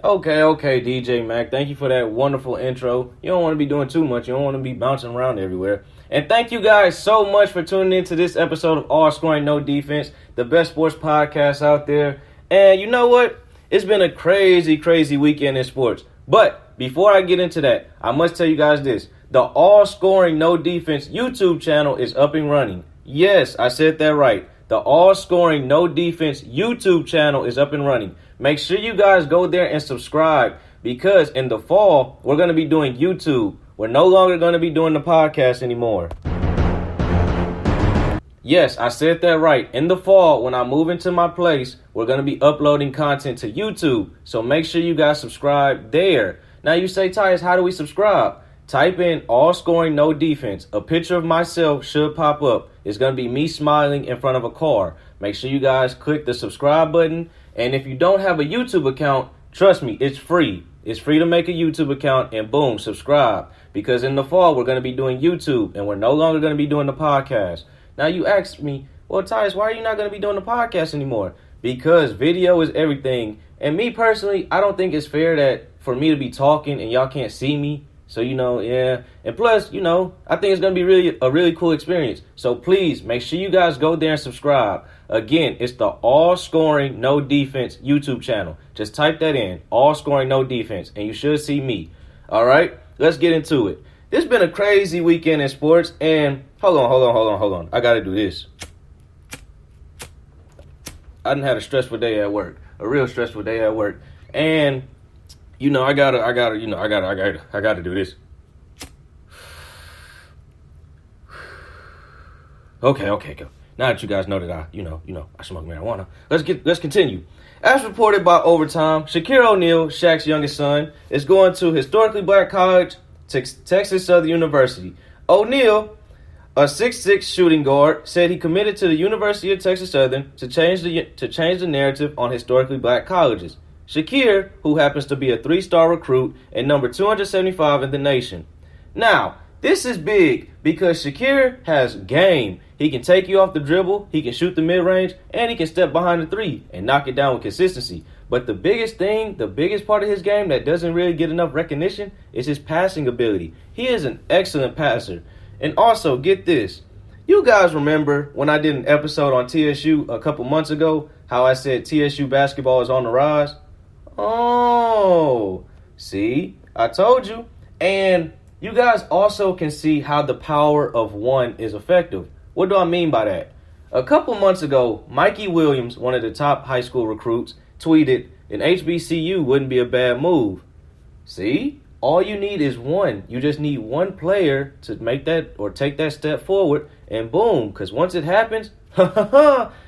Okay, DJ Mac. Thank you for that wonderful intro. You don't want to be doing too much. You don't want to be bouncing around everywhere. And thank you guys so much for tuning into this episode of All Scoring No Defense, the best sports podcast out there. And you know what? It's been a crazy weekend in sports. But before I get into that, I must tell you guys this. The All Scoring No Defense YouTube channel is up and running. Yes, I said that right. The All Scoring No Defense YouTube channel is up and running. Make sure you guys go there and subscribe because in the fall, we're going to be doing YouTube. We're no longer going to be doing the podcast anymore. Yes, I said that right. In the fall, when I move into my place, we're going to be uploading content to YouTube. So make sure you guys subscribe there. Now you say, Tyus, how do we subscribe? Type in All Scoring No Defense. A picture of myself should pop up. It's going to be me smiling in front of a car. Make sure you guys click the subscribe button. And if you don't have a YouTube account, trust me, it's free. It's free to make a YouTube account and boom, subscribe. Because in the fall, we're going to be doing YouTube and we're no longer going to be doing the podcast. Now you ask me, well, Tyus, why are you not going to be doing the podcast anymore? Because video is everything. And me personally, I don't think it's fair that for me to be talking and y'all can't see me. So, yeah. And plus, I think it's going to be a really cool experience. So please make sure you guys go there and subscribe. Again, it's the All Scoring No Defense YouTube channel. Just type that in, All Scoring No Defense, and you should see me. All right, let's get into it. This has been a crazy weekend in sports. And hold on. I got to do this. I done had a stressful day at work, a real stressful day at work. And I gotta do this. Okay, go. Now that you guys know that I smoke marijuana, let's continue. As reported by Overtime, Shaqir O'Neal, Shaq's youngest son, is going to historically black college, Texas Southern University. O'Neal, a 6'6" shooting guard, said he committed to the University of Texas Southern to change the narrative on historically black colleges. Shaqir, who happens to be a 3-star recruit and number 275 in the nation. Now, this is big because Shaqir has game. He can take you off the dribble, he can shoot the mid-range, and he can step behind the three and knock it down with consistency. But the biggest part of his game that doesn't really get enough recognition is his passing ability. He is an excellent passer. And also, get this. You guys remember when I did an episode on TSU a couple months ago, how I said TSU basketball is on the rise? Oh, see, I told you. And you guys also can see how the power of one is effective. What do I mean by that? A couple months ago, Mikey Williams, one of the top high school recruits, tweeted, an HBCU wouldn't be a bad move. See, all you need is one. You just need one player to make that or take that step forward, and boom, because once it happens,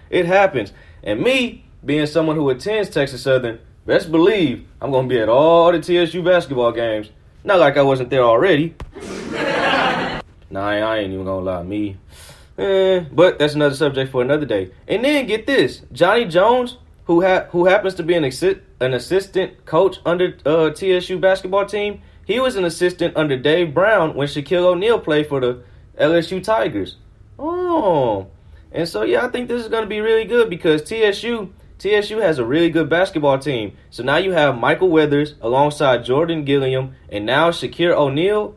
it happens. And me, being someone who attends Texas Southern, best believe I'm going to be at all the TSU basketball games. Not like I wasn't there already. Nah, I ain't even going to lie. Me. But that's another subject for another day. And then get this. Johnny Jones, who happens to be an assistant coach under TSU basketball team, he was an assistant under Dave Brown when Shaqir O'Neal played for the LSU Tigers. Oh. And so, yeah, I think this is going to be really good because TSU has a really good basketball team. So now you have Michael Weathers alongside Jordan Gilliam and now Shaqir O'Neal.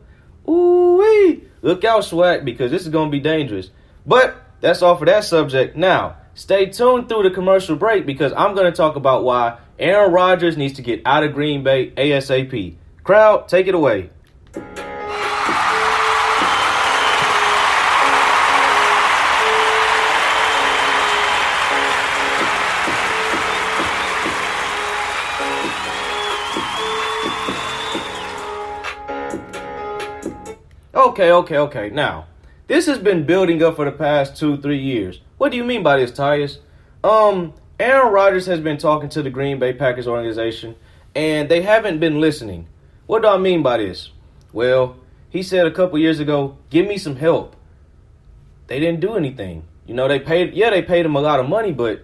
Ooh-wee. Look out, Swag, because this is going to be dangerous. But that's all for that subject. Now, stay tuned through the commercial break because I'm going to talk about why Aaron Rodgers needs to get out of Green Bay ASAP. Crowd, take it away. Okay. Now, this has been building up for the past 2-3 years. What do you mean by this, Tyus? Aaron Rodgers has been talking to the Green Bay Packers organization, and they haven't been listening. What do I mean by this? Well, he said a couple years ago, give me some help. They didn't do anything. They paid him a lot of money, but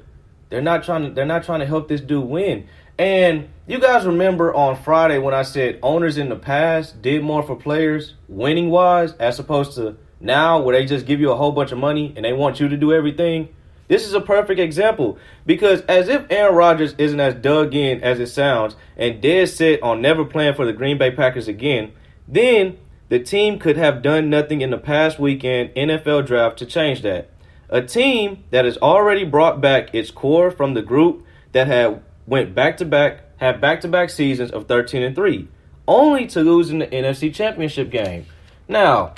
they're not trying to help this dude win. And you guys remember on Friday when I said owners in the past did more for players winning-wise as opposed to now where they just give you a whole bunch of money and they want you to do everything? This is a perfect example because as if Aaron Rodgers isn't as dug in as it sounds and dead set on never playing for the Green Bay Packers again, then the team could have done nothing in the past weekend NFL draft to change that. A team that has already brought back its core from the group that had went back-to-back seasons of 13-3, only to lose in the NFC Championship game. Now,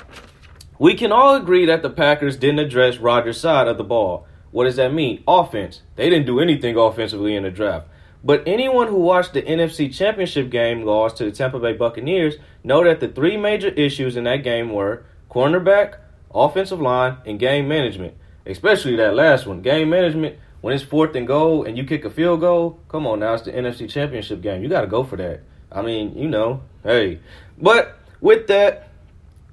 we can all agree that the Packers didn't address Rodgers' side of the ball. What does that mean? Offense. They didn't do anything offensively in the draft. But anyone who watched the NFC Championship game loss to the Tampa Bay Buccaneers know that the three major issues in that game were cornerback, offensive line, and game management. Especially that last one. Game management, when it's 4th and goal and you kick a field goal, come on now, it's the NFC Championship game. You got to go for that. I mean, hey. But with that,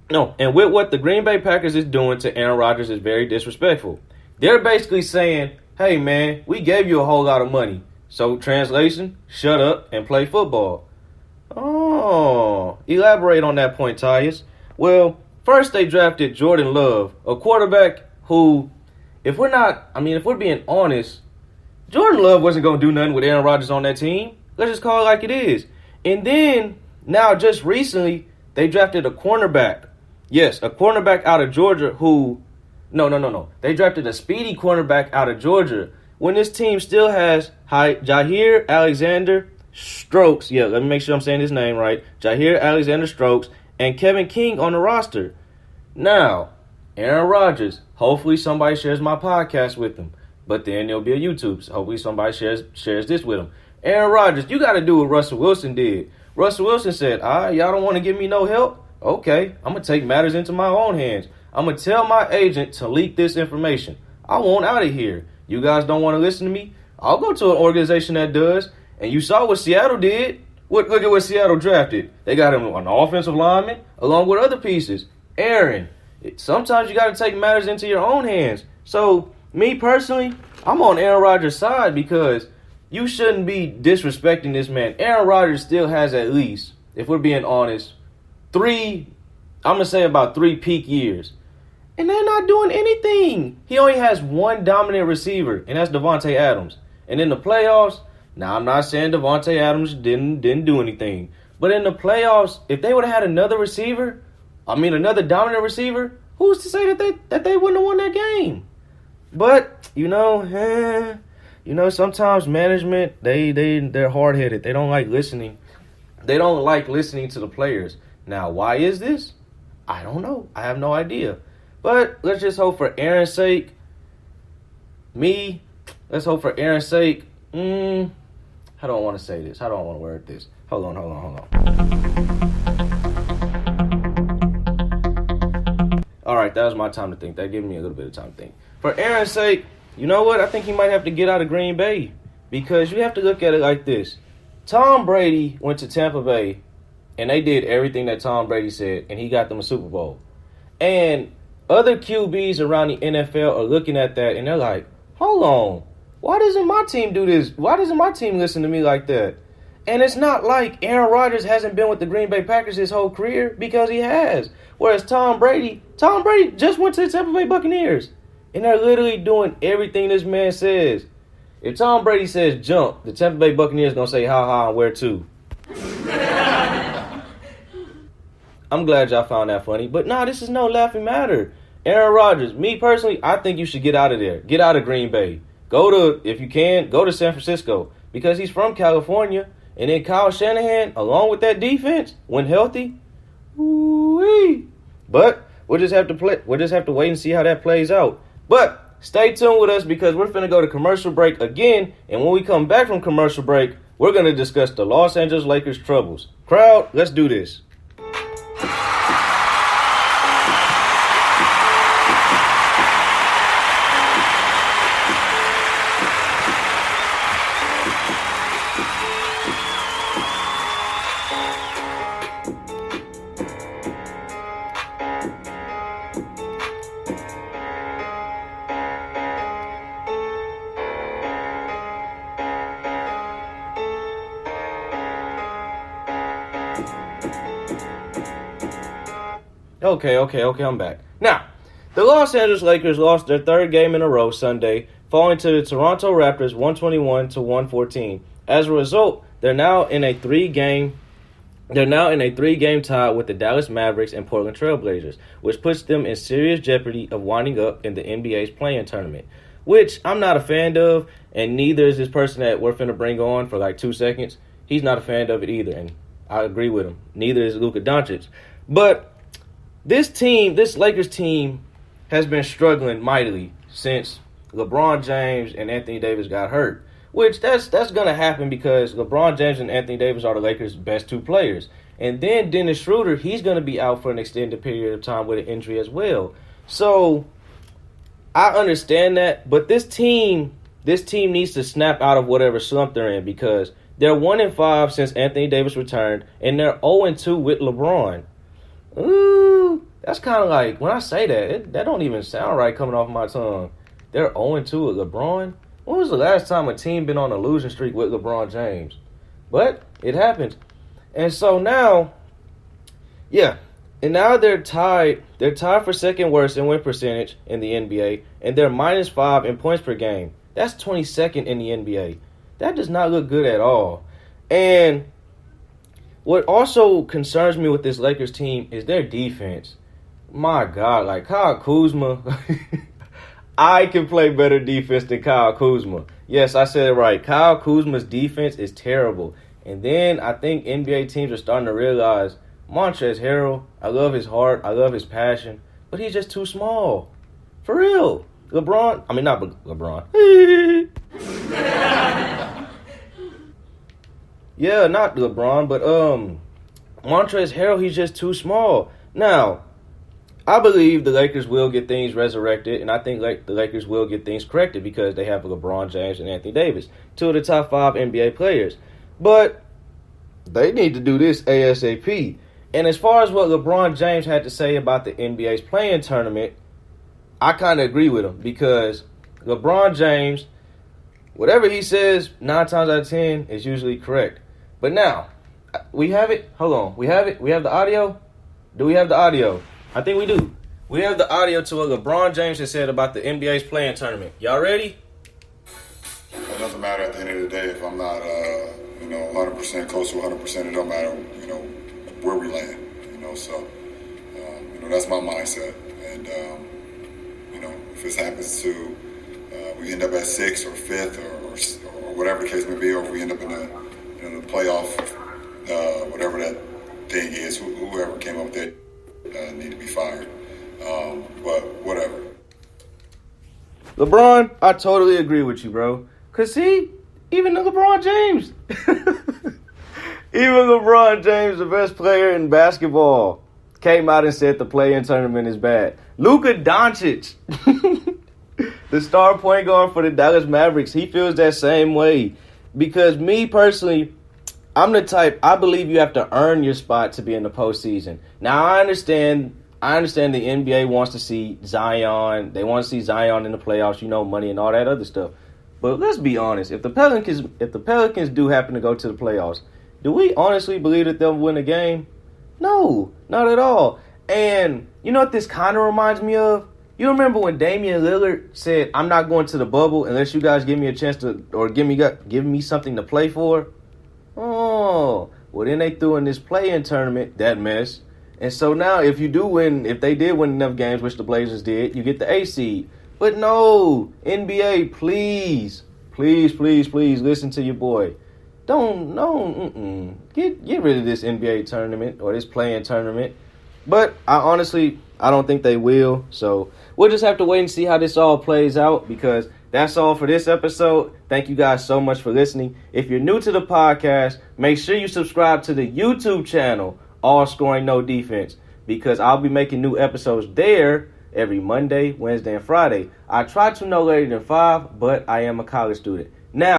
and with what the Green Bay Packers is doing to Aaron Rodgers is very disrespectful. They're basically saying, hey, man, we gave you a whole lot of money. So, translation, shut up and play football. Oh, elaborate on that point, Tyus. Well, first they drafted Jordan Love, a quarterback who, if we're being honest, Jordan Love wasn't going to do nothing with Aaron Rodgers on that team. Let's just call it like it is. And then, now just recently, they drafted a cornerback. Yes, a cornerback out of Georgia who, no. They drafted a speedy cornerback out of Georgia when this team still has Shaqir Alexander Strokes. Yeah, let me make sure I'm saying his name right. Shaqir Alexander Strokes and Kevin King on the roster. Now, Aaron Rodgers, hopefully somebody shares my podcast with him. But then there'll be a YouTube. So hopefully somebody shares this with him. Aaron Rodgers, you got to do what Russell Wilson did. Russell Wilson said, y'all don't want to give me no help? Okay, I'm going to take matters into my own hands. I'm going to tell my agent to leak this information. I want out of here. You guys don't want to listen to me? I'll go to an organization that does. And you saw what Seattle did. Look at what Seattle drafted. They got him an offensive lineman along with other pieces. Aaron, sometimes you got to take matters into your own hands. So, me personally, I'm on Aaron Rodgers' side because you shouldn't be disrespecting this man. Aaron Rodgers still has at least, if we're being honest, about 3 peak years. And they're not doing anything. He only has one dominant receiver, and that's Devontae Adams. And in the playoffs, now I'm not saying Devontae Adams didn't do anything. But in the playoffs, if they would have had another dominant receiver, who's to say that they wouldn't have won that game? But, sometimes management, they're hard-headed. They don't like listening. They don't like listening to the players. Now, why is this? I don't know. I have no idea. But let's just hope for Aaron's sake. Let's hope for Aaron's sake. How do I want to say this? How do I want to word this? Hold on. All right, that was my time to think. That gave me a little bit of time to think. For Aaron's sake, you know what? I think he might have to get out of Green Bay because you have to look at it like this. Tom Brady went to Tampa Bay, and they did everything that Tom Brady said, and he got them a Super Bowl. And other QBs around the NFL are looking at that, and they're like, hold on. Why doesn't my team do this? Why doesn't my team listen to me like that? And it's not like Aaron Rodgers hasn't been with the Green Bay Packers his whole career, because he has. Whereas Tom Brady just went to the Tampa Bay Buccaneers. And they're literally doing everything this man says. If Tom Brady says jump, the Tampa Bay Buccaneers going to say ha and where to. I'm glad y'all found that funny. But this is no laughing matter. Aaron Rodgers, me personally, I think you should get out of there. Get out of Green Bay. If you can, go to San Francisco. Because he's from California. And then Kyle Shanahan, along with that defense, when healthy, woo-wee. But we'll just have to wait and see how that plays out. But stay tuned with us because we're finna go to commercial break again. And when we come back from commercial break, we're gonna discuss the Los Angeles Lakers' troubles. Crowd, let's do this. Okay, I'm back. Now, the Los Angeles Lakers lost their third game in a row Sunday falling to the Toronto Raptors 121-114. As a result, they're now in a three-game tie with the Dallas Mavericks and Portland Trail Blazers, which puts them in serious jeopardy of winding up in the NBA's play-in tournament, which I'm not a fan of, and neither is this person that we're finna bring on for like 2 seconds. He's not a fan of it either, and I agree with him. Neither is Luka Doncic. But this Lakers team, has been struggling mightily since LeBron James and Anthony Davis got hurt. Which that's gonna happen because LeBron James and Anthony Davis are the Lakers' best two players. And then Dennis Schroeder, he's gonna be out for an extended period of time with an injury as well. So I understand that, but this team needs to snap out of whatever slump they're in because they're 1-5 since Anthony Davis returned, and they're 0-2 with LeBron. Ooh, that's kind of like, when I say that, that don't even sound right coming off my tongue. They're 0-2 with LeBron? When was the last time a team been on a losing streak with LeBron James? But it happened. And so now, and now they're tied. They're tied for second worst in win percentage in the NBA, and they're -5 in points per game. That's 22nd in the NBA. That does not look good at all. And what also concerns me with this Lakers team is their defense. My God, like Kyle Kuzma, I can play better defense than Kyle Kuzma. Yes, I said it right. Kyle Kuzma's defense is terrible. And then I think NBA teams are starting to realize Montrezl Harrell, I love his heart, I love his passion, but he's just too small. For real. Not LeBron. Yeah, not LeBron, but Montrezl Harrell, he's just too small. Now, I believe the Lakers will get things resurrected, and I think the Lakers will get things corrected because they have LeBron James and Anthony Davis, two of the top 5 NBA players. But they need to do this ASAP. And as far as what LeBron James had to say about the NBA's play-in tournament, I kind of agree with him because LeBron James, whatever he says 9 times out of 10 is usually correct. But now, we have it. Hold on. We have it. We have the audio. Do we have the audio? I think we do. We have the audio to what LeBron James has said about the NBA's play-in tournament. Y'all ready? It doesn't matter at the end of the day if I'm not, 100% close to 100%. It don't matter, where we land. So that's my mindset. And if this happens to we end up at 6th or 5th or whatever the case may be, or if we end up in the playoff, whatever that thing is, whoever came up with it. Need to be fired. But whatever. LeBron, I totally agree with you, bro. Because see, even LeBron James, the best player in basketball, came out and said the play-in tournament is bad. Luka Doncic, the star point guard for the Dallas Mavericks, he feels that same way. Because me personally, I'm the type, I believe you have to earn your spot to be in the postseason. Now, I understand the NBA wants to see Zion. They want to see Zion in the playoffs, money and all that other stuff. But let's be honest. If the Pelicans do happen to go to the playoffs, do we honestly believe that they'll win a game? No, not at all. And you know what this kind of reminds me of? You remember when Damian Lillard said, I'm not going to the bubble unless you guys give me a chance to, or give me something to play for? Oh, well then they threw in this play-in tournament, that mess. And so now if they did win enough games, which the Blazers did, you get the A seed. But no, NBA, please listen to your boy. Get rid of this NBA tournament or this play-in tournament. But I don't think they will. So we'll just have to wait and see how this all plays out because that's all for this episode. Thank you guys so much for listening. If you're new to the podcast, make sure you subscribe to the YouTube channel, All Scoring No Defense, because I'll be making new episodes there every Monday, Wednesday, and Friday. I try to no later than 5, but I am a college student. Now,